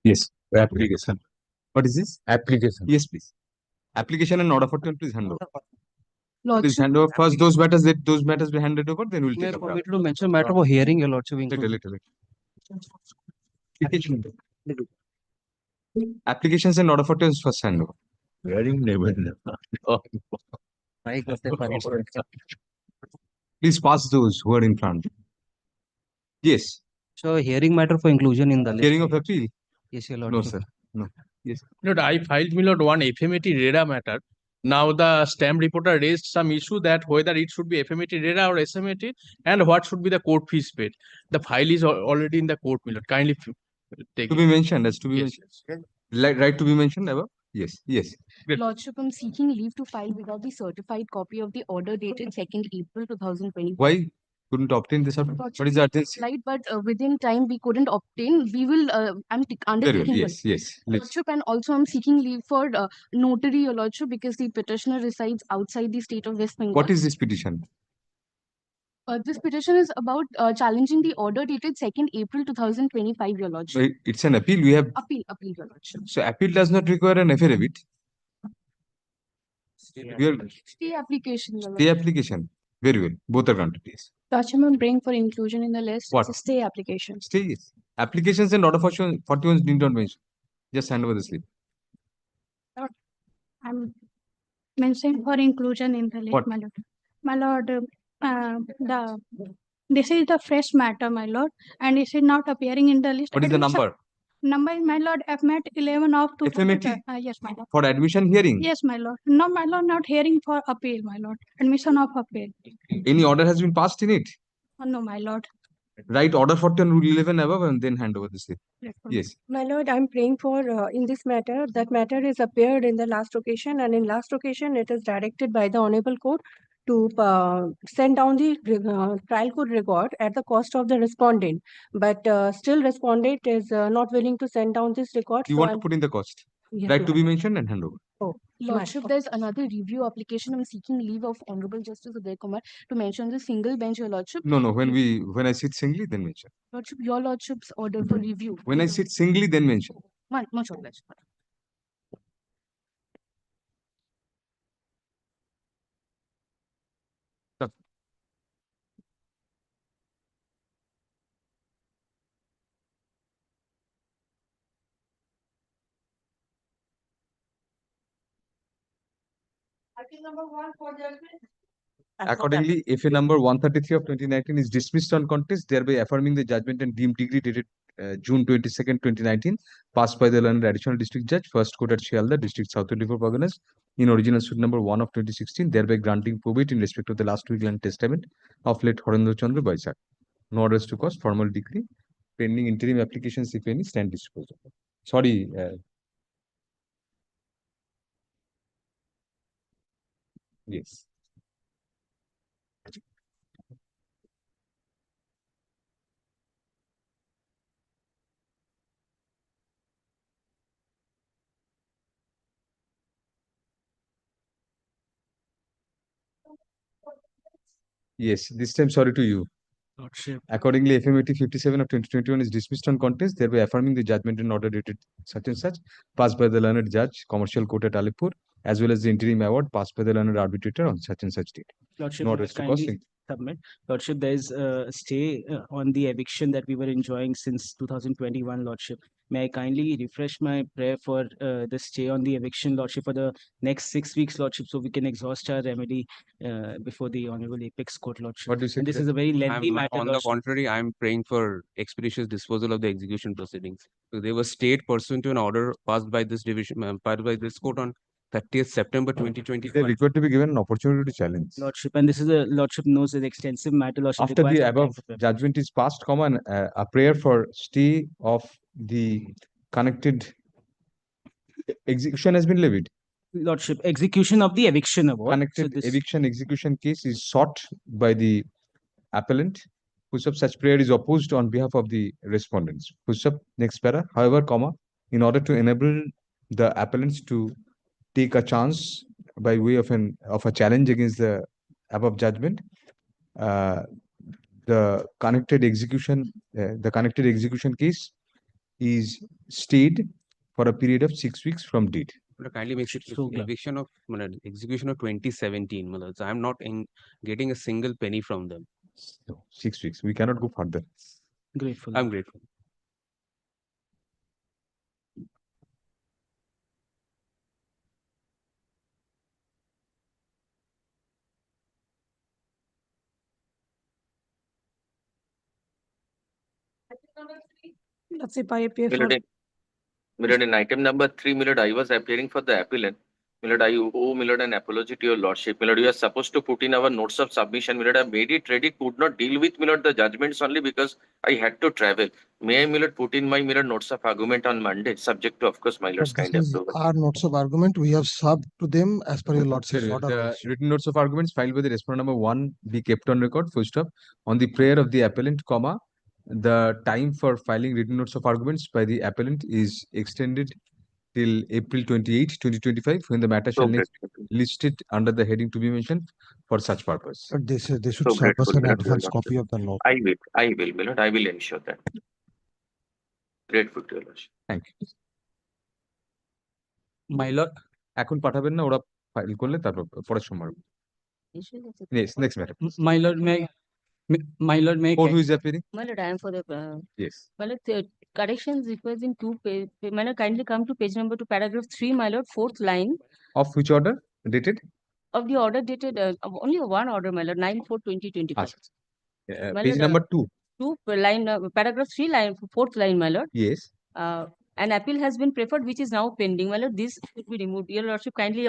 Yes, application. What is this? Application. Yes, please. Application and order for turn, please hand over. Please Lordship, hand over first those matters be handed over, then we'll take up. permitted to mention matter of hearing, your lordship. Little. Application. Applications and order for turns first hand over. Hearing never. Please pass those who are in front. Yes. So hearing matter for inclusion in the list. Hearing of appeal? Yes, your No, lordship. sir. No. Yes. Lord, I filed my lord one FMAT RERA matter. Now the stamp reporter raised some issue that whether it should be FMAT RERA or SMAT and what should be the court fees paid. The file is already in the court, my lord. Kindly take To it. be mentioned, as to be Yes, mentioned. Right to be mentioned above? Yes. Yes. Lordship, I'm seeking leave to file without the certified copy of the order dated 2nd April 2020. Why couldn't obtain this? What is the urgency? Right, but within time we couldn't obtain. We will. I'm Very well. undertaking. Yes. Yes. Let's. Lordship, and also I'm seeking leave for notary, your lordship, because the petitioner resides outside the state of West Bengal. What is this petition? This petition is about challenging the order dated 2nd April 2025, your lordship. It's an appeal. We have. Appeal, your lordship. So appeal does not require an affidavit. We are Stay application, your stay lordship. application. Very well. Both are granted. Yes. Lordship, I'm praying for inclusion in the list. What? It's a stay application. Stay. Yes. Applications and order for 41 need not mention. Just hand over the slip. I'm mentioning for inclusion in the list, What? my lord. My lord, this is the fresh matter, my lord, and it is not appearing in the list. What is the Admission- number? Number is, my lord, FMAT 11 of 2000. FMAT? Yes, my lord. For admission hearing? Yes, my lord. No, my lord, not hearing for appeal, my lord. Admission of appeal. Any order has been passed in it? No, my lord. Write order for 10 rule 11 above and then hand over the slip. Yes. My lord, I'm praying for in this matter. That matter is appeared in the last occasion, and in last occasion, it is directed by the Honorable Court to send down the trial court record at the cost of the respondent. But still, respondent is not willing to send down this record. You so want to I'm- put in the cost? Yes, Right to ma'am. be mentioned and hand over. Oh, Lordship, there's another review application. I'm seeking leave of Honorable Justice Uday Kumar to mention the single bench, your lordship. No. When I sit singly, then mention. Lordship, your lordship's order for review. When I sit singly, then mention. Much obliged. Accordingly, FA number 133 of 2019 is dismissed on contest, thereby affirming the judgment and deemed degree dated June 22nd, 2019, passed by the learned additional district judge, first court at Shialda, district South 24 Parganas, in original suit number 1 of 2016, thereby granting probate in respect of the last will and testament of late Horendra Chandra Baisak. No orders to cause, formal decree, pending interim applications, if any, stand disposed of. Sorry. Yes. Yes, this time sorry to you. Lordship. Accordingly, FMAT 57 of 2021 is dismissed on contest, thereby affirming the judgment and order dated such and such, passed by the learned judge, Commercial Court at Alipur, as well as the interim award passed by the learned arbitrator on such and such date. Lordship, No may I orders to kindly cause. submit. Lordship, there is a stay on the eviction that we were enjoying since 2021, Lordship. May I kindly refresh my prayer for the stay on the eviction, Lordship, for the next 6 weeks, Lordship, so we can exhaust our remedy before the Honorable Apex Court, Lordship. What do you say? And this is a very lengthy matter, On the Lordship. contrary, I'm praying for expeditious disposal of the execution proceedings. So they were stayed pursuant to an order passed by this division, passed by this court on 30th September They 2021. require to be given an opportunity to challenge. Lordship, and this is a Lordship knows an extensive matter, Lordship. After requires the some time above for prep. judgment is passed, common a prayer for stay of the connected execution has been levied. Lordship, execution of the eviction award. Connected eviction execution case is sought by the appellant. Push-up, such prayer is opposed on behalf of the respondents. Push-up, next para. However, comma, in order to enable the appellants to take a chance by way of a challenge against the above judgment, the connected execution case is stayed for a period of 6 weeks from date. Kindly makes it So glad. eviction of execution of 2017. So I'm not getting a single penny from them. No, 6 weeks. We cannot go further. Grateful. I'm grateful. Let's see, I appear for Milord, in item number 3, Milord, I was appearing for the appellant. Milord, I owe Milord an apology to your lordship. Milord, you are supposed to put in our notes of submission. Milord, I made it ready, could not deal with Milord the judgments only because I had to travel. May I, Milord, put in my Milord notes of argument on Monday, subject to, of course, my Lord's This kind is approval. our notes of argument. We have served to them as per your lordship's order. The written notes of arguments filed by the respondent number 1 be kept on record. Full stop. On the prayer of the appellant, comma, the time for filing written notes of arguments by the appellant is extended till April 28, 2025, when the matter shall So next grateful. be listed under the heading to be mentioned for such purpose. But they should So serve us grateful, an Milord, to your advance copy lordship. of the note. I will, Milord, I will ensure that. Grateful to your lordship. Thank you. My lord, এখন পাঠাবেন না, ওরা file করলে তারপর পরের সময়। Next matter. my lord, my lord, may For who is appearing? My lord, I am for the, Yes. my lord, the corrections requires in 2 page, my lord, kindly come to page number 2, paragraph 3, my lord, 4th line Of which order? Dated? of the order dated, only one order, my lord, 9/4/2025. My Page lord, number 2. 2 line, paragraph 3 line, 4th line, my lord. Yes. An appeal has been preferred, which is now pending. My lord, this should be removed. Your lordship kindly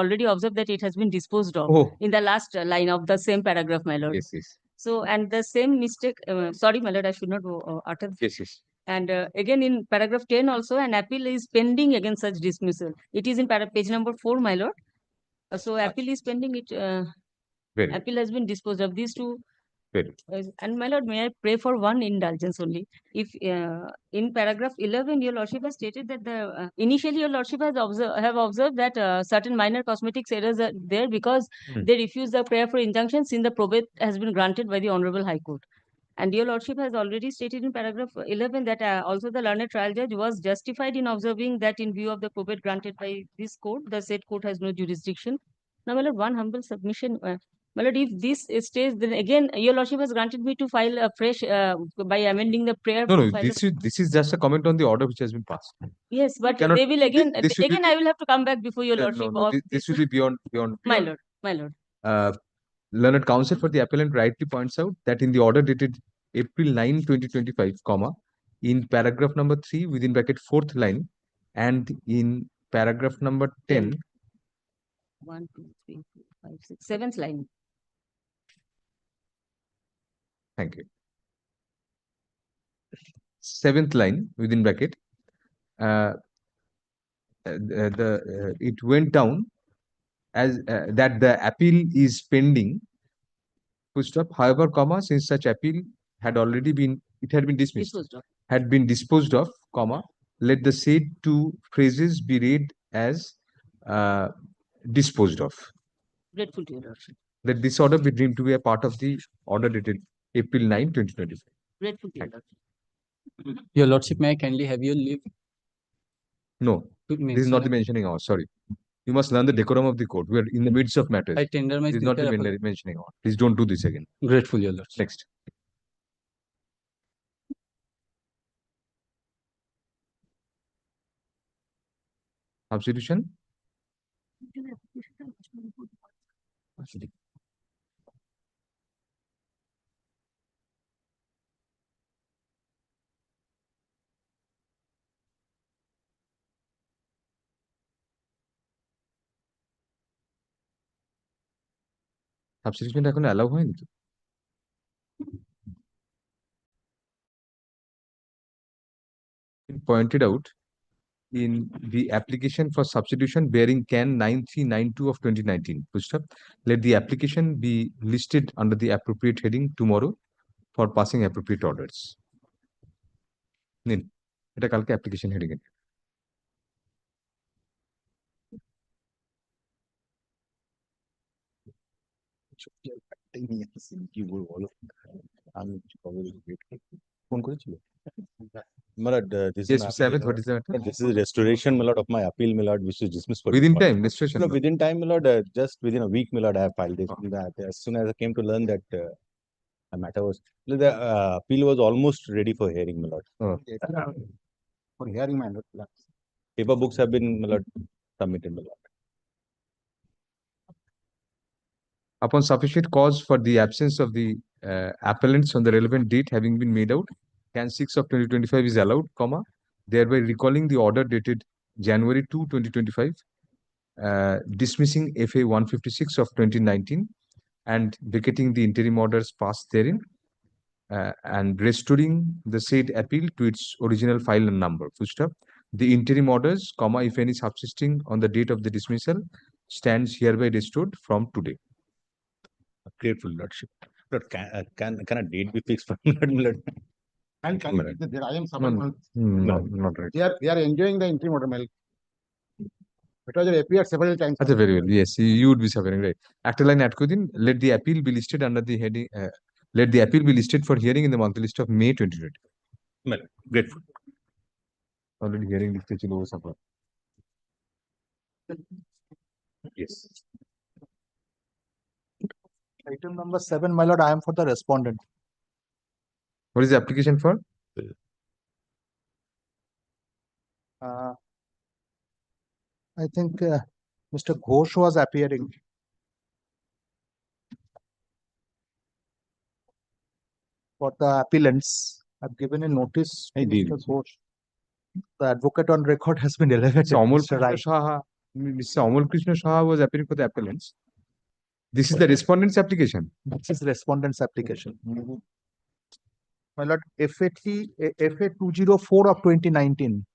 already observed that it has been disposed of Oh, in the last line of the same paragraph, my lord. yes, yes. So, and the same mistake, sorry, my lord, I should not utter. Yes, yes. And again, in paragraph 10 also, an appeal is pending against such dismissal. It is in page number 4, my lord. So, appeal is pending. Very good. Appeal has been disposed of. These two. Very good. And my lord, may I pray for one indulgence only? If in paragraph 11, your lordship has stated that the initially your lordship has observed that certain minor cosmetics errors are there because they refuse the prayer for injunction since the probate has been granted by the Honorable High Court. And your lordship has already stated in paragraph 11 that also the learned trial judge was justified in observing that in view of the probate granted by this court, the said court has no jurisdiction. Now, my lord, one humble submission. My lord, if this stays, then again, your lordship has granted me to file a fresh by amending the prayer. No, to no, file this is just a comment on the order which has been passed. Yes, but cannot- they will again, this should again, be- I will have to come back before your No, lordship. no, this should be beyond. My lord, my lord. Learned counsel for the appellant rightly points out that in the order dated April 9, 2025, comma, in paragraph number 3 within bracket 4th line and in paragraph number 10, 1, 2, 3, 4, 5, 6, 7th line. thank you. 7th line within bracket, it went down as that the appeal is pending. Full stop. However, comma, since such appeal had already been, it had been dismissed, Disposed of. had been disposed of, comma, let the said two phrases be read as disposed of. Grateful to your lordship. Let this order be deemed to be a part of the order dated April 9, 2025. Grateful to your Thank lordship. your lordship, may I kindly have your leave No, to this is not the mention? mentioning hour. Sorry. You must learn the decorum of the court. We are in the midst of matters. I tender my This is not the sincere apology. mentioning hour. Please don't do this again. Grateful, your lordship. Next. Substitution. Substitution এখন allow হয়নি তো? Pointed out in the application for substitution bearing CAN 9392 of 2019. Full stop. Let the application be listed under the appropriate heading tomorrow for passing appropriate orders. নিন, এটা কালকে application heading এ। কি বলবো বলো, আমি কবে ওয়েট করছি। My lord, this Yes, is Mr. Ahmed, what is the matter? this is restoration, my lord, of my appeal, my lord, which is dismissed for Within default. time, restoration. No, within time, my lord, just within a week, my lord, I have filed this. As soon as I came to learn that the matter was, the appeal was almost ready for hearing, my lord. Oh. For hearing, my lord. Paper books have been, my lord, submitted, my lord. Upon sufficient cause for the absence of the appellants on the relevant date having been made out, can 6 of 2025 is allowed, comma, thereby recalling the order dated January 2, 2025, dismissing FA 156 of 2019 and vacating the interim orders passed therein, and restoring the said appeal to its original file and number. Full stop. The interim orders, comma, if any subsisting on the date of the dismissal, stands hereby restored from today. Grateful, lordship. Lord, can a date be fixed for my lord? And No, madam. I am No, not right. they are enjoying the interim order, my lord. Because it appeared several times. That's very well. Yes, you would be suffering, right? After line Atkodin, let the appeal be listed under the heading. Let the appeal be listed for hearing in the monthly list of May 2020. Madam, grateful. Already hearing listed in over. Yes. Item number 7, my lord, I am for the respondent. What is the application for? I think Mr. Ghosh was appearing. For the appellants, I've given a notice to Mr. Ghosh. The advocate on record has been elevated. Mr. Rai. Mr. Amol Krishna Saha was appearing for the appellants. This is the respondent's application. This is respondent's application. My lord, FA 204 of 2019.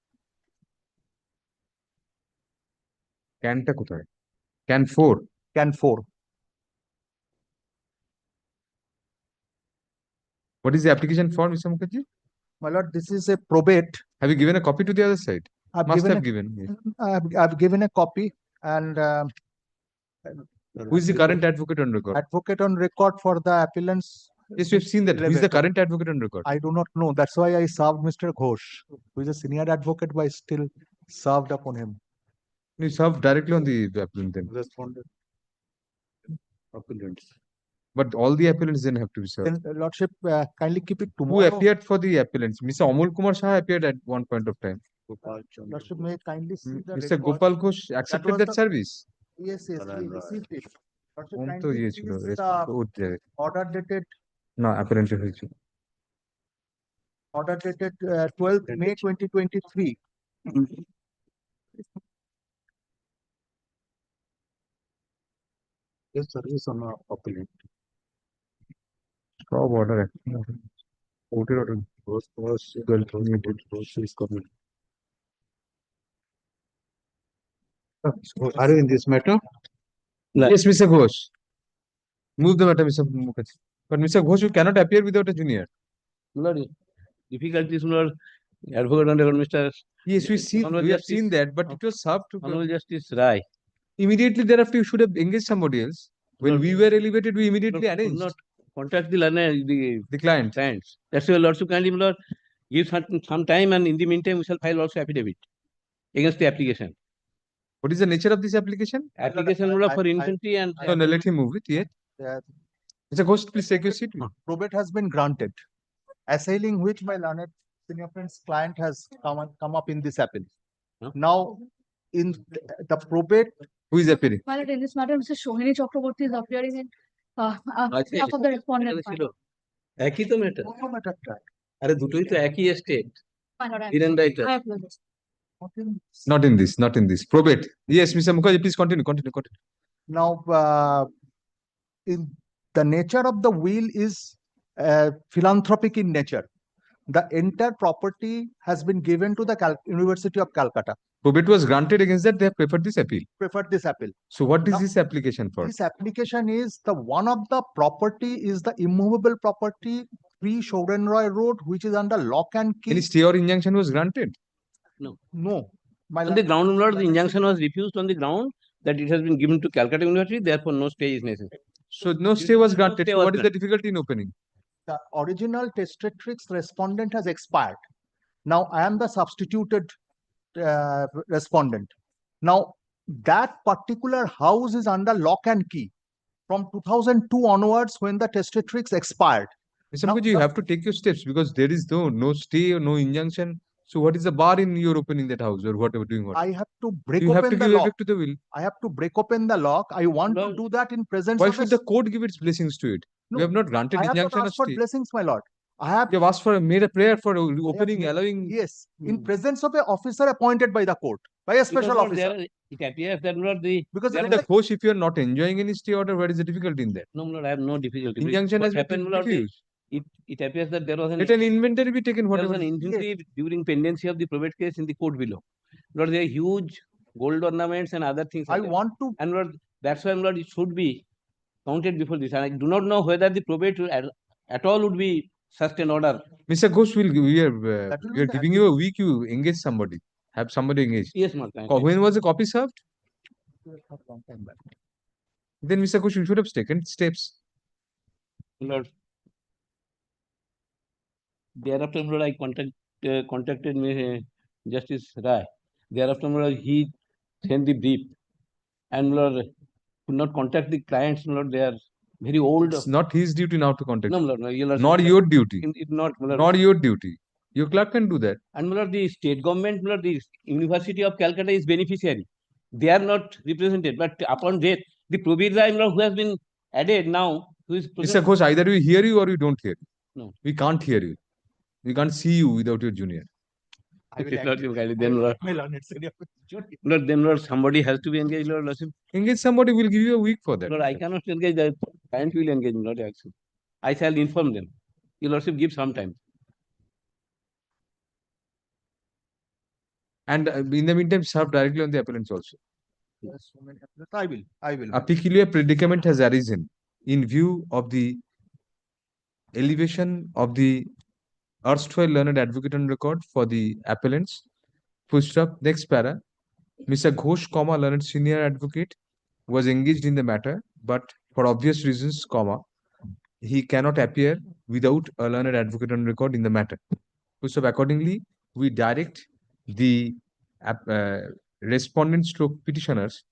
Can-ta kothay? Can 4. Can 4. What is the application for, Mr. Mukherjee? My lord, this is a probate. Have you given a copy to the other side? Must have given. Yes. I've given a copy, and Who is the current advocate on record? Advocate on record for the appellants. Yes, we've seen that. Who is the current advocate on record? I do not know. That's why I served Mr. Ghosh, who is a senior advocate, but I still served upon him. You serve directly on the appellant then. Respondent. Appellants. But all the appellants then have to be served. Then, Lordship, kindly keep it Who tomorrow. appeared for the appellants? Mr. Amol Kumar Shah appeared at one point of time. Lordship, may kindly see the Mr. record. Gopal Ghosh accepted was that the- service. Yes, he received it. Lordship, Home to kindly yes, see the order dated no apparently হয়েছে order dated 12th May 2023. Yes, service on appellant. সব order কোর্টের order Are you in this matter? Yes, Mr. Ghosh. Move the matter, Mr. Mukherjee. But Mr. Ghosh, you cannot appear without a junior. Difficulties, Lord. Advocate on record, Mr. Yes, we have seen that, but it was served to Honorable Justice Rai. immediately thereafter. You should have engaged somebody else. When we were elevated, we immediately arranged. Not contact the learner, the client. clients. That's why Lordship kindly, Lord, give some time, and in the meantime, we shall file also affidavit against the application. What is the nature of this application? Application, Lord, for infantry and. No, let him move it yet. Mr. Ghosh, please take your seat. Probate has been granted, assailing which my learned senior friend's client has come up in this appeal. Now, in the probate. Who is appearing? My lord, in this matter, Mr. Shohini Chakraborty is appearing in behalf of the respondent. একই তো matter আরে দুটোই তো একই state My lord, হিরেন writer I apologize. Not in this, not in this. Probate. Yes, Mr. Mukherjee, please continue. Now, in the nature of the will is philanthropic in nature. The entire property has been given to the University of Calcutta. Probate was granted against that. They have preferred this appeal. Preferred this appeal. So what is Now, this application for? This application is the one of the property is the immovable property 3 Shoren Roy Road, which is under lock and key. Any stay or injunction was granted? No. on the ground, Lord, the injunction was refused on the ground that it has been given to Calcutta University, therefore no stay is necessary. So no stay was granted. stay So was what is the difficulty in opening? the original testatrix respondent has expired. Now I am the substituted respondent. Now that particular house is under lock and key from 2002 onwards when the testatrix expired. Mr. Now Mukherjee, you have to take your steps because there is no stay or no injunction. So what is the bar in your opening that house or whatever doing what? I have to break You have to open the give lock. effect to the will. I have to break open the lock. I want to Lord, do that in presence Why of should a the court give its blessings to it? No, We have not granted I have not injunction or asked for stay. blessings, my lord. I have You have asked for made a prayer for I have opening, made- allowing. yes, in presence of an officer appointed by the court, by a special Lord, officer. it appears that Lord, Because there in The the- course, if you are not enjoying any stay order, what is the difficulty in that? no, Lord, I have no difficulty. Injunction What has been happened, Lord, refused. it appears that there was Let an inventory be taken, there was whatever. an injury during pendency of the probate case in the court below. Lord, there are huge gold ornaments and other things. I are there. want to And Lord, that's why, Lord, it should be counted before this. And I do not know whether the probate at all would be such an order. Mr. Ghosh, we That are will we are be giving you a week. You engage somebody. Have somebody engaged. Yes, Lord. When was the copy served? long time back. Then Mr. Ghosh, you should have taken steps. Lord. Thereafter, Lord, I contacted me, Justice Rai. Thereafter, Lord, he sent the brief. And Lord, could not contact the clients, Lord, they are very old. It's not his duty now to contact. No, Lord, no, you Not your duty. Not, Lord. Not your duty. Your clerk can do that. And Lord, the state government, Lord, the University of Calcutta is beneficiary. They are not represented. But upon death, the Probir Rai, Lord, who has been added now, who is Mr. Ghosh, either we hear you or we don't hear you. No. We can't hear you. We can't see you without your junior. I will Lord, act- you guide I them, will Lord. act my learned senior with duty. Lord, then Lord, somebody has to be engaged, Lord. Engage somebody, will give you a week for that. Lord, I cannot engage the client will engage me, Lord, actually. I shall inform them. Your Lordship, give some time. And in the meantime, serve directly on the appellants also. Yes, so many applicants. I will. A peculiar predicament has arisen in view of the elevation of the erstwhile learned advocate on record for the appellants. Full stop. Next para. Mr. Ghosh, learned senior advocate, was engaged in the matter, but for obvious reasons, he cannot appear without a learned advocate on record in the matter. So accordingly, we direct the respondents stroke petitioners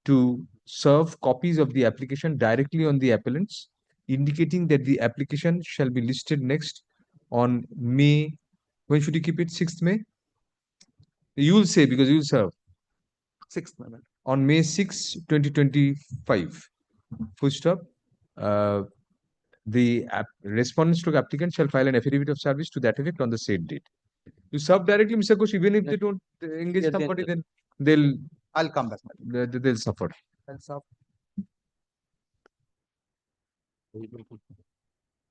to serve copies of the application directly on the appellants, indicating that the application shall be listed next on May. When should you keep it? 6th May? You will say because you will serve. 6th Amendment. On May 6, 2025. Full stop. The respondent stroke applicant shall file an affidavit of service to that effect on the said date. You serve directly, Mr. Ghosh, even if they don't engage Yes, somebody, yes. then I'll come back. they'll suffer. I'll serve.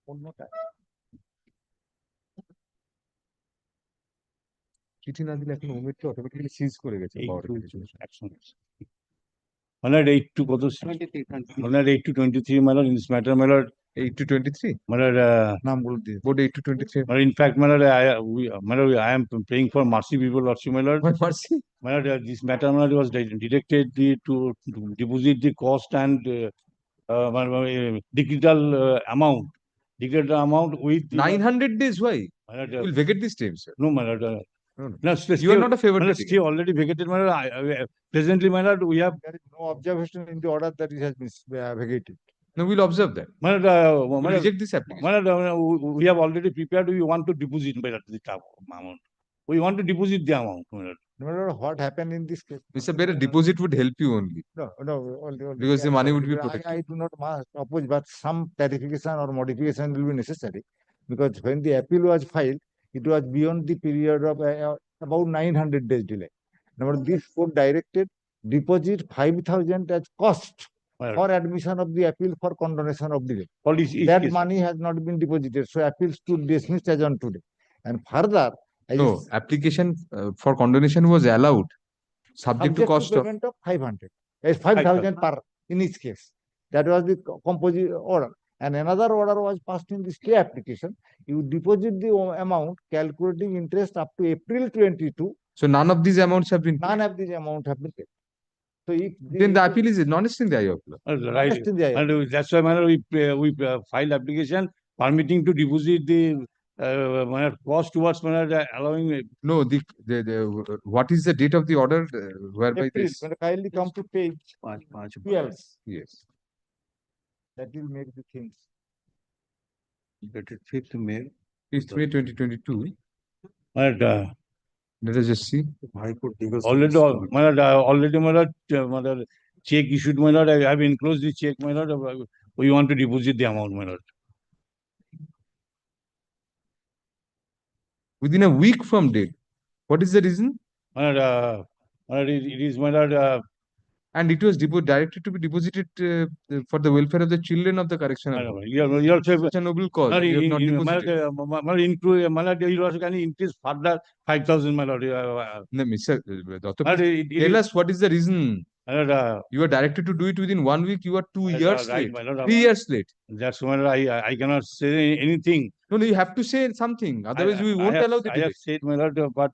One more time. চিঠি না দিলে এখন ওমেটকে automatically সিজ করে গেছে পাওয়ার Honored 8 to কত? 23. 8 to 23, my lord, in this matter, my lord. 8 to 23? My lord, নামগুলো দিয়ে board 8 to 23. my lord, in fact, my lord, I am praying for mercy, people, Lordship, my lord. What mercy? My lord, this matter, my lord, was directed to deposit the cost and digital amount. Digital amount with the 900 days, why? My lord, You will vacate this time, sir. no, my lord. No, stay, you are not a favored my lord, litigant. stay already vacated, my lord. Presently, my lord, we have There is no observation in the order that it has been vacated. No, we'll observe that. my lord, We'll my lord, reject this application. my lord, we have already prepared. We want to deposit, my lord, the amount. We want to deposit the amount, my lord. No matter what happened in this case. Mr. Better, deposit would help you only. No, only, Because the money would be I protected. do not oppose, but some clarification or modification will be necessary. Because when the appeal was filed, it was beyond the period of about 900 days delay. Now, this court directed deposit 5,000 as cost Well, for admission of the appeal for condonation of delay. all each That case. money has not been deposited, so appeals to dismissed as on today. And further, as No, application for condonation was allowed, subject to cost of. payment of 500, 5,000 per in each case. That was the composite order. And another order was passed in the stay application. You deposit the amount, calculating interest up to April 22. So none of these amounts have been. None of these amount have been paid. So if Then the appeal is non in the eye of law. Right. Honest in the eye of And that's why, my lord, we filed application permitting to deposit the cost towards allowing No, what is the date of the order whereby April, this? kindly come to page 12. Yes. That will make the things. dated 5th May. 5th May 2022. But Let us just see. already check issued, my lord. I have enclosed the check, my lord. We want to deposit the amount, my lord. Within a week from date. What is the reason? My lord, it is, my lord. And it was directed to be deposited for the welfare of the children of the correctional home. You also Such a noble cause. You have not deposited. My lord, you also can increase further 5,000, my lord. No, Mr. Dr. My lord, Tell us what is the reason. My lord, You are directed to do it within 1 week. You are 2 my years lord, late. my lord, 3 years late. That's why I cannot say anything. No, you have to say something. Otherwise, we won't allow the I delay. have said, my lord, but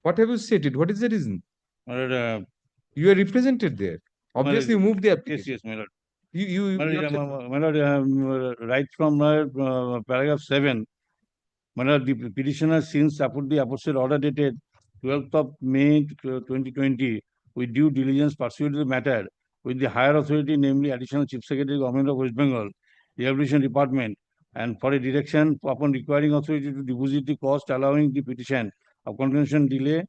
What have you stated? What is the reason? my lord, You are represented there. Obviously, you moved the application. yes, my lord. My lord, right from paragraph 7, my lord, the petitioner since put the apostate order dated 12th of May 2020 with due diligence pursued the matter with the higher authority, namely Additional Chief Secretary, Government of West Bengal, Rehabilitation Department, and for a direction upon requiring authority to deposit the cost allowing the petition of continuation delay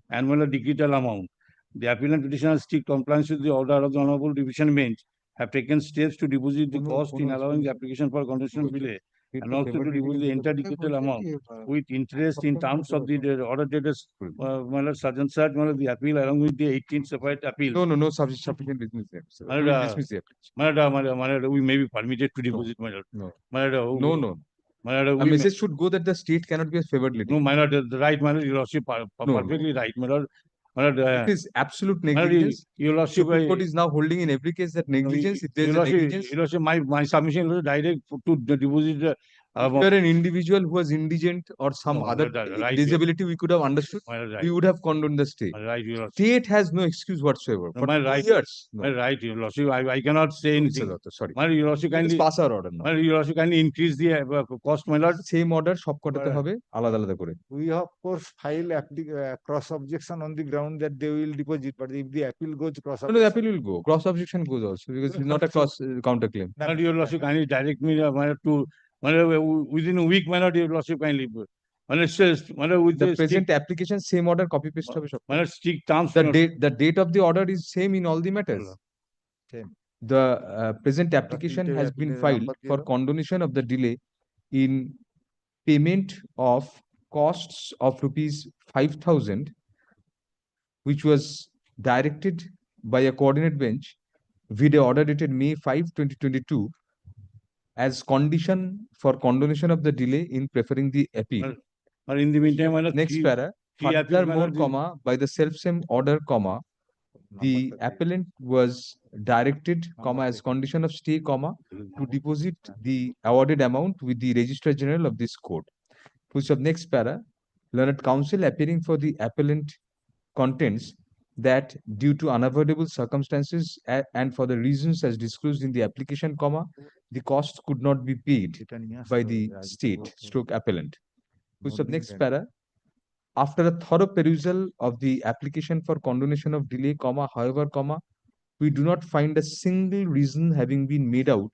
and decretal amount. The appellant petitioner strict compliance with the order of the Honorable Division Bench have taken steps to deposit the cost in allowing the application for continuation delay and also to deposit the entire decretal amount with interest in terms of the order dated such and such, the appeal along with the 18 separate appeals. No sufficient business there. So we will dismiss the application. We may be permitted to deposit, my lord. No. No. A message should go that the state cannot be a favored lady. No, my lord, the right, my lord, your lordship, perfectly right, my lord. It is absolute negligence. Your lordship, Supreme Court is now holding in every case that negligence. If there is a negligence, your lordship, my submission was direct to deposit. if you are an individual who was indigent or some other disability, we could have understood. We would have condoned the state. State has no excuse whatsoever. For 2 years. My right, your lordship, I cannot say anything. Sorry. My your lordship, kindly pass our order now. My your lordship, kindly increase the cost, my lord. Same order সব কটাতে হবে আলাদা আলাদা করে. We of course file cross objection on the ground that they will deposit, but if the appeal goes cross No, the appeal will go. Cross objection goes also because it's not a cross counter claim. Your lordship, kindly direct me to within a week, my lord, your lordship, kindly. With the present application, same order copy paste হবে সব. strict terms. The date of the order is same in all the matters. Same. The present application has been filed for condonation of the delay in payment of costs of rupees 5,000, which was directed by a coordinate bench with a order dated May 5, 2022 as condition for condonation of the delay in preferring the appeal. In the meantime, next para, furthermore, comma, by the self-same order, comma, the appellant was directed, comma, as condition of stay, comma, to deposit the awarded amount with the Registrar General of this court. Which of next para, learned counsel appearing for the appellant contends that due to unavoidable circumstances and for the reasons as disclosed in the application, comma, the cost could not be paid by the state stroke appellant. Which of next para, after a thorough perusal of the application for condonation of delay, comma, however, comma, we do not find a single reason having been made out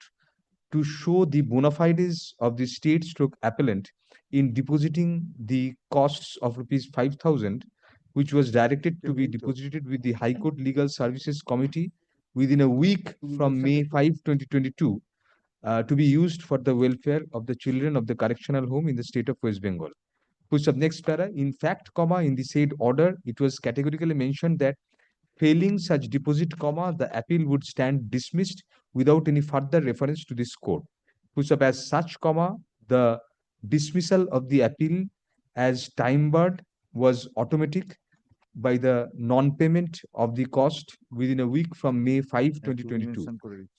to show the bona fides of the state stroke appellant in depositing the costs of rupees 5,000, which was directed to be deposited with the High Court Legal Services Committee within a week from May 5, 2022, to be used for the welfare of the children of the correctional home in the state of West Bengal. Which of next para, in fact, comma, in the said order, it was categorically mentioned that failing such deposit, comma, the appeal would stand dismissed without any further reference to this court. Which of as such, comma, the dismissal of the appeal as time barred was automatic by the non-payment of the cost within a week from May 5, 2022.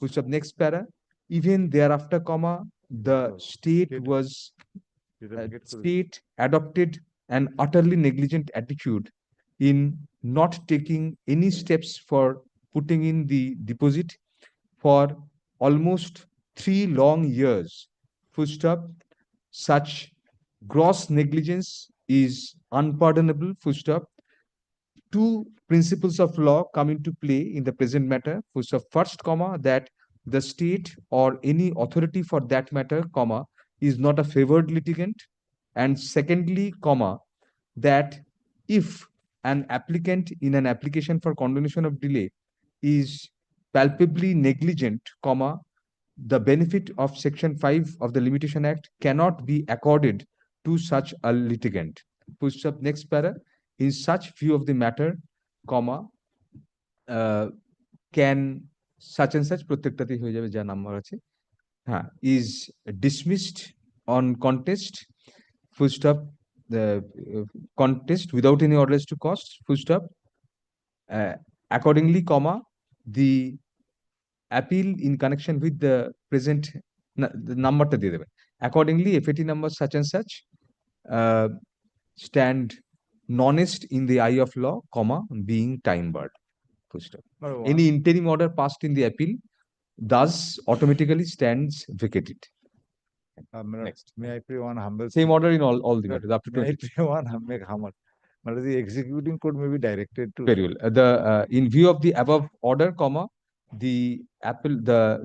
Which of next para, even thereafter, comma, the state adopted an utterly negligent attitude in not taking any steps for putting in the deposit for almost 3 long years full stop. Such gross negligence is unpardonable, full stop. Two principles of law come into play in the present matter. Full stop. First, comma, that the state or any authority for that matter, comma, is not a favored litigant. And secondly, comma, that if an applicant in an application for condonation of delay is palpably negligent, comma, the benefit of Section 5 of the Limitation Act cannot be accorded to such a litigant. Full stop. Next para. In such view of the matter, comma, can such and such প্রত্যেকটাতেই হয়ে যাবে যা number আছে, হ্যাঁ, is dismissed on contest, full stop, the contest without any orders to cost, full stop. Accordingly, comma, the appeal in connection with the present the numberটা দিয়ে দেবেন. Accordingly, FAT number such and such stand non-est in the eye of law, comma, being time barred. Full stop. Any interim order passed in the appeal thus automatically stands vacated. Next. May I pray one humble? Same order in all the matters up to May I 20. pray one humble? But the executing court may be directed to. Very well. In view of the above order, comma, the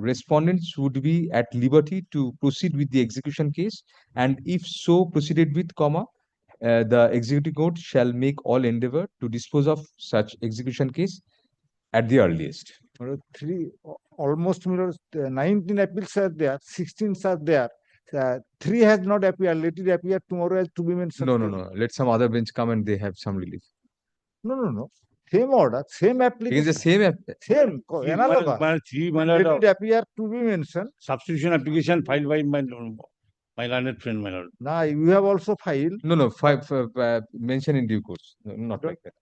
respondents would be at liberty to proceed with the execution case, and if so proceeded with, comma, the executive court shall make all endeavor to dispose of such execution case at the earliest. Almost 19 appeals are there, 16 are there. 3 has not appeared. Let it appear tomorrow as to be mentioned. No. Let some other bench come and they have some relief. No. Same order, same It is application. the same. Same. Analogous. Let it My appear to be mentioned. substitution application filed by my learned friend, my lord. Now you have also filed. No. Mention in due course. No, not like that.